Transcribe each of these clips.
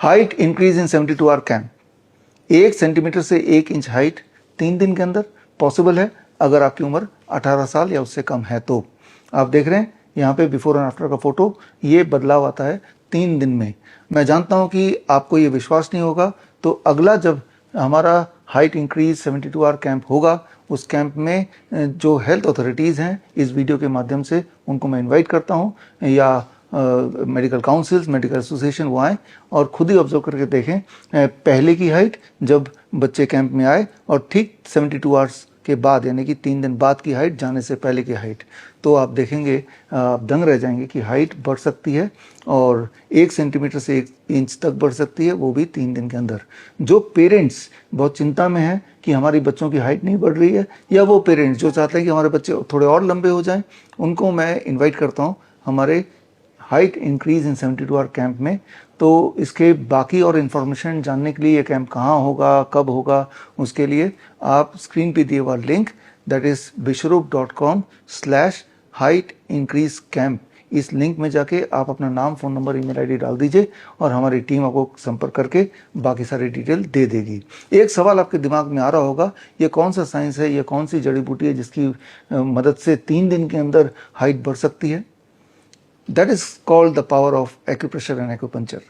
Height increase in 72 hour camp. 1 centimetre से 1 inch height 3 दिन के अंदर पॉसिबल है अगर आपकी उम्र 18 साल या उससे कम है तो। आप देख रहे हैं यहाँ पे बिफोर एंड आफ्टर का फोटो, ये बदलाव आता है 3 दिन में। मैं जानता हूँ कि आपको ये विश्वास नहीं होगा, तो अगला जब हमारा हाइट इंक्रीज 72 आवर कैंप होगा, उस कैंप में जो हेल्थ अथॉरिटीज़ हैं इस वीडियो के माध्यम से उनको मैं इनवाइट करता हूँ, या मेडिकल काउंसिल्स, मेडिकल एसोसिएशन वो आएँ और खुद ही ऑब्जर्व करके देखें पहले की हाइट जब बच्चे कैंप में आए और ठीक 72 आवर्स के बाद, यानी कि 3 दिन बाद की हाइट जाने से पहले की हाइट, तो आप देखेंगे, आप दंग रह जाएंगे कि हाइट बढ़ सकती है और 1 सेंटीमीटर से 1 इंच तक बढ़ सकती है, वो भी 3 दिन के अंदर। जो पेरेंट्स बहुत चिंता में हैं कि हमारी बच्चों की हाइट नहीं बढ़ रही है, या वो पेरेंट्स जो चाहते हैं कि हमारे बच्चे थोड़े और लंबे हो जाएं, उनको मैं इन्वाइट करता हूँ हमारे height increase in 72 hour camp में। तो इसके बाकी और इन्फॉर्मेशन जानने के लिए ये कैंप कहाँ होगा, कब होगा, उसके लिए आप स्क्रीन पे दिए हुआ link, that is bishrup.com/height increase camp, इस लिंक में जाके आप अपना नाम, फ़ोन नंबर, ईमेल आईडी डाल दीजिए और हमारी टीम आपको संपर्क करके बाकी सारी डिटेल दे देगी। एक सवाल आपके दिमाग में आ रहा होगा, ये कौन सा साइंस है, ये कौन सी जड़ी बूटी है जिसकी मदद से 3 दिन के अंदर हाइट बढ़ सकती है? That is called the power of acupressure and acupuncture.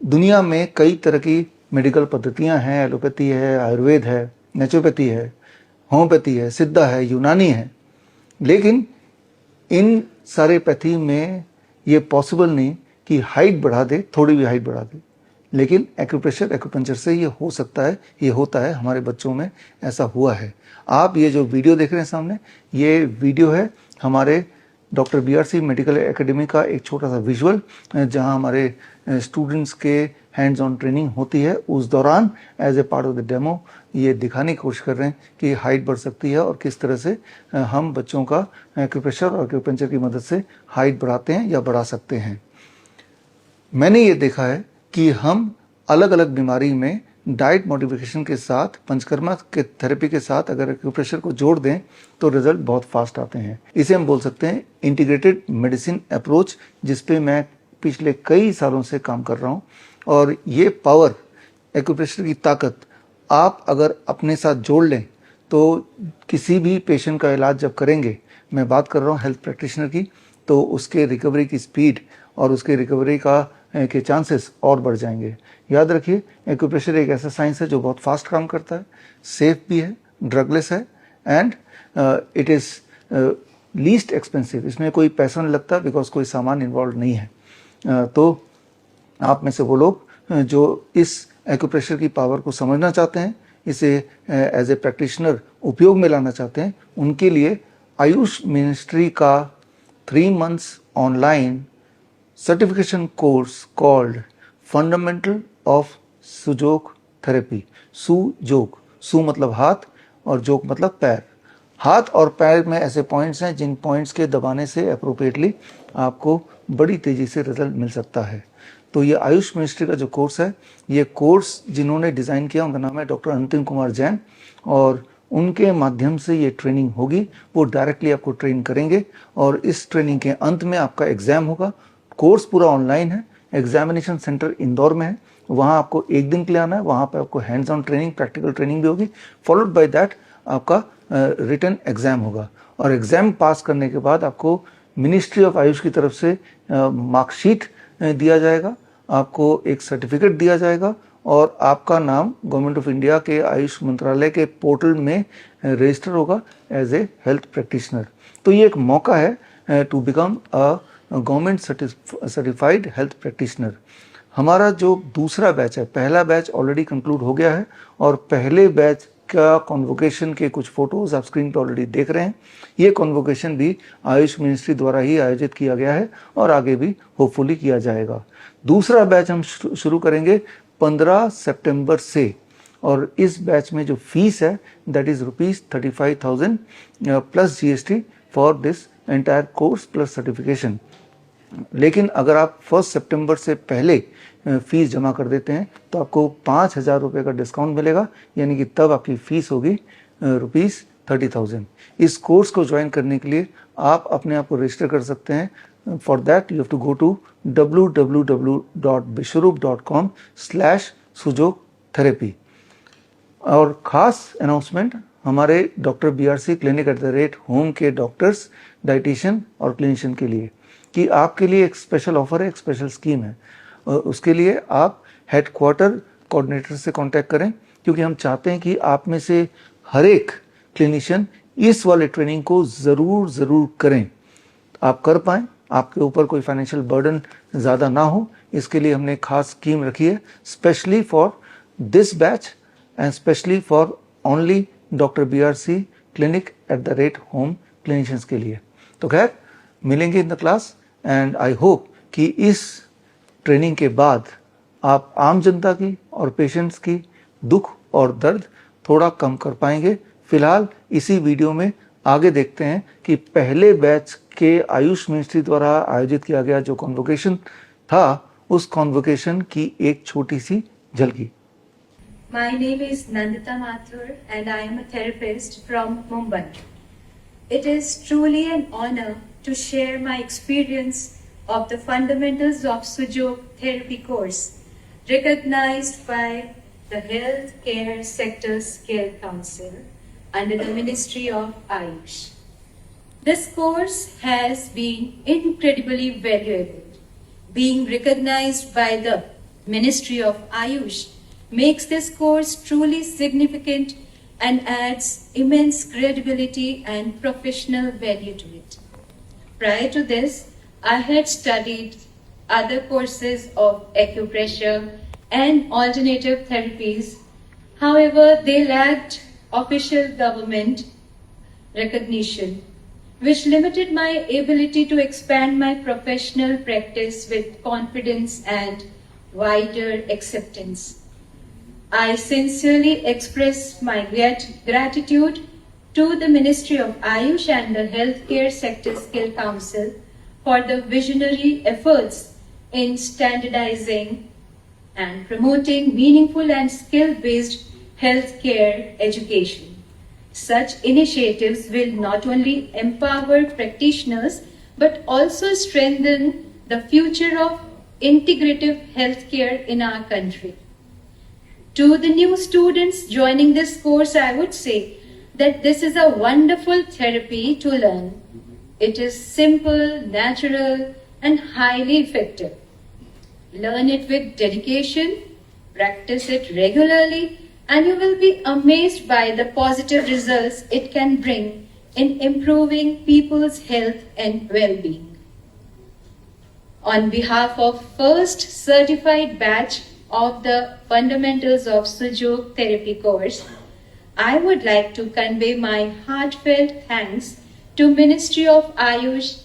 दुनिया में कई तरह की मेडिकल पद्धतियां हैं, एलोपैथी है, आयुर्वेद है, नेचुरोपैथी है, होम्योपैथी है, सिद्धा है, यूनानी है, लेकिन इन सारे पैथी में ये पॉसिबल नहीं कि हाइट बढ़ा दे, थोड़ी भी हाइट बढ़ा दे, लेकिन एक्यूप्रेशर, एक्यूपंक्चर से ये हो सकता है, ये होता है, हमारे बच्चों में ऐसा हुआ है। आप ये जो वीडियो देख रहे हैं सामने, ये वीडियो है हमारे डॉक्टर BRC मेडिकल एकेडमी का एक छोटा सा विजुअल, जहां हमारे स्टूडेंट्स के हैंड्स ऑन ट्रेनिंग होती है। उस दौरान as a part of the demo ये दिखाने की कोशिश कर रहे हैं कि हाइट बढ़ सकती है और किस तरह से हम बच्चों का एक्यूप्रेशर और एक्यूपंक्चर की मदद से हाइट बढ़ाते हैं या बढ़ा सकते हैं। मैंने ये देखा है कि हम अलग अलग बीमारी में डाइट मॉडिफिकेशन के साथ, पंचकर्मा के थेरेपी के साथ अगर एक्यूप्रेशर को जोड़ दें तो रिजल्ट बहुत फास्ट आते हैं। इसे हम बोल सकते हैं इंटीग्रेटेड मेडिसिन अप्रोच, जिस पे मैं पिछले कई सालों से काम कर रहा हूँ। और ये पावर, एक्यूप्रेशर की ताकत आप अगर अपने साथ जोड़ लें तो किसी भी पेशेंट का इलाज जब करेंगे, मैं बात कर रहा हूँ हेल्थ प्रैक्टिशनर की, तो उसके रिकवरी की स्पीड और उसके रिकवरी के चांसेस और बढ़ जाएंगे। याद रखिए, एक्यूप्रेशर एक ऐसा साइंस है जो बहुत फास्ट काम करता है, सेफ भी है, ड्रगलेस है, and it is least expensive. इसमें कोई पैसा नहीं लगता बिकॉज कोई सामान इन्वॉल्व नहीं है। तो आप में से वो लोग जो इस एक्यूप्रेशर की पावर को समझना चाहते हैं, इसे एज ए प्रैक्टिशनर उपयोग में लाना चाहते हैं, उनके लिए आयुष मिनिस्ट्री का 3 months online certification course called fundamental of Sujok therapy. Sujok, su मतलब हाथ और जोग मतलब पैर। हाथ और पैर में ऐसे पॉइंट्स हैं जिन पॉइंट्स के दबाने से अप्रोप्रिएटली आपको बड़ी तेजी से रिजल्ट मिल सकता है। तो ये आयुष मिनिस्ट्री का जो कोर्स है, ये कोर्स जिन्होंने डिज़ाइन किया उनका नाम है डॉक्टर अंतिम कुमार जैन, और उनके माध्यम से ये ट्रेनिंग होगी। वो डायरेक्टली आपको ट्रेन करेंगे और इस ट्रेनिंग के अंत में आपका एग्जाम होगा। कोर्स पूरा ऑनलाइन है, एग्जामिनेशन सेंटर इंदौर में है, वहाँ आपको 1 दिन के लिए आना है। वहाँ पे आपको hands on training, practical training भी होगी, फॉलोड बाय दैट आपका रिटन एग्जाम होगा। और एग्जाम पास करने के बाद आपको मिनिस्ट्री ऑफ आयुष की तरफ से मार्कशीट दिया जाएगा, आपको एक सर्टिफिकेट दिया जाएगा और आपका नाम गवर्नमेंट ऑफ इंडिया के आयुष मंत्रालय के पोर्टल में रजिस्टर होगा एज ए हेल्थ प्रैक्टिशनर। तो ये एक मौका है to become a government certified health practitioner. हमारा जो दूसरा बैच है, पहला बैच ऑलरेडी कंक्लूड हो गया है और पहले बैच का कॉन्वोकेशन के कुछ फोटोज आप स्क्रीन पर ऑलरेडी देख रहे हैं। ये कॉन्वोकेशन भी आयुष मिनिस्ट्री द्वारा ही आयोजित किया गया है और आगे भी होपफुली किया जाएगा। दूसरा बैच हम शुरू करेंगे 15 सितंबर से, और इस बैच में जो फीस है that is ₹35,000 plus GST for this entire course plus certification. लेकिन अगर आप 1 सितंबर से पहले फीस जमा कर देते हैं तो आपको 5,000 रुपये का डिस्काउंट मिलेगा, यानी कि तब आपकी फीस होगी ₹30,000। इस कोर्स को ज्वाइन करने के लिए आप अपने आप को रजिस्टर कर सकते हैं For that, you have to go to www.bishwarup.com/sujok therapy. और ख़ास अनाउंसमेंट हमारे डॉक्टर BRC clinic@home के डॉक्टर्स, डाइटिशियन और क्लिनिशियन के लिए कि आपके लिए एक स्पेशल ऑफर है, एक स्पेशल स्कीम है। उसके लिए आप हेडक्वार्टर कोऑर्डिनेटर से कांटेक्ट करें, क्योंकि हम चाहते हैं कि आप में से हर एक क्लिनिशियन इस वाले ट्रेनिंग को ज़रूर करें, आप कर पाएँ, आपके ऊपर कोई फाइनेंशियल बर्डन ज़्यादा ना हो। इसके लिए हमने खास स्कीम रखी है specially for this batch and specially for only Dr. BRC clinic@home clinicians के लिए। तो खैर मिलेंगे in the class and I hope कि इस ट्रेनिंग के बाद आप आम जनता की और पेशेंट्स की दुख और दर्द थोड़ा कम कर पाएंगे। फिलहाल इसी वीडियो में आगे देखते हैं कि पहले बैच के आयुष मिनिस्ट्री द्वारा आयोजित किया गया जो कॉन्वोकेशन था, उस कॉन्वोकेशन की एक छोटी सी झलकी। My name is Nandita Mathur and I am a therapist from Mumbai. It is truly an honor to share my experience of the fundamentals of Sujok therapy course recognized by the Healthcare Sector Skill Council under the Ministry of Ayush. This course has been incredibly valuable. Being recognized by the Ministry of Ayush makes this course truly significant and adds immense credibility and professional value to it. Prior to this, I had studied other courses of acupressure and alternative therapies. However, they lacked official government recognition, which limited my ability to expand my professional practice with confidence and wider acceptance. I sincerely express my gratitude to the Ministry of Ayush and the Healthcare Sector Skill Council for the visionary efforts in standardizing and promoting meaningful and skill-based healthcare education. Such initiatives will not only empower practitioners but also strengthen the future of integrative healthcare in our country. To the new students joining this course, I would say that this is a wonderful therapy to learn. It is simple, natural, and highly effective. Learn it with dedication, practice it regularly, and you will be amazed by the positive results it can bring in improving people's health and well-being. On behalf of first certified batch of the Fundamentals of Sujok Therapy course, I would like to convey my heartfelt thanks to Ministry of Ayush,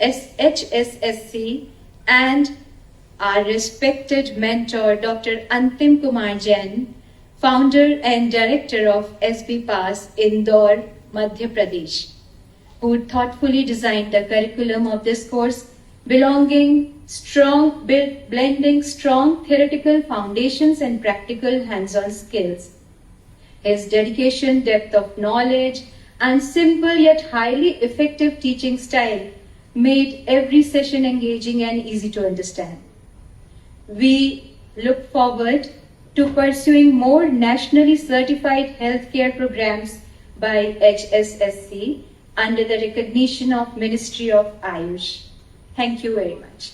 HSSC, and our respected mentor Dr. Antim Kumar Jain, founder and director of SB Pass, Indore, Madhya Pradesh, who thoughtfully designed the curriculum of this course, blending strong theoretical foundations and practical hands-on skills. His dedication, depth of knowledge, and simple yet highly effective teaching style made every session engaging and easy to understand. We look forward to pursuing more nationally certified healthcare programs by HSSC under the recognition of Ministry of Ayush. Thank you very much.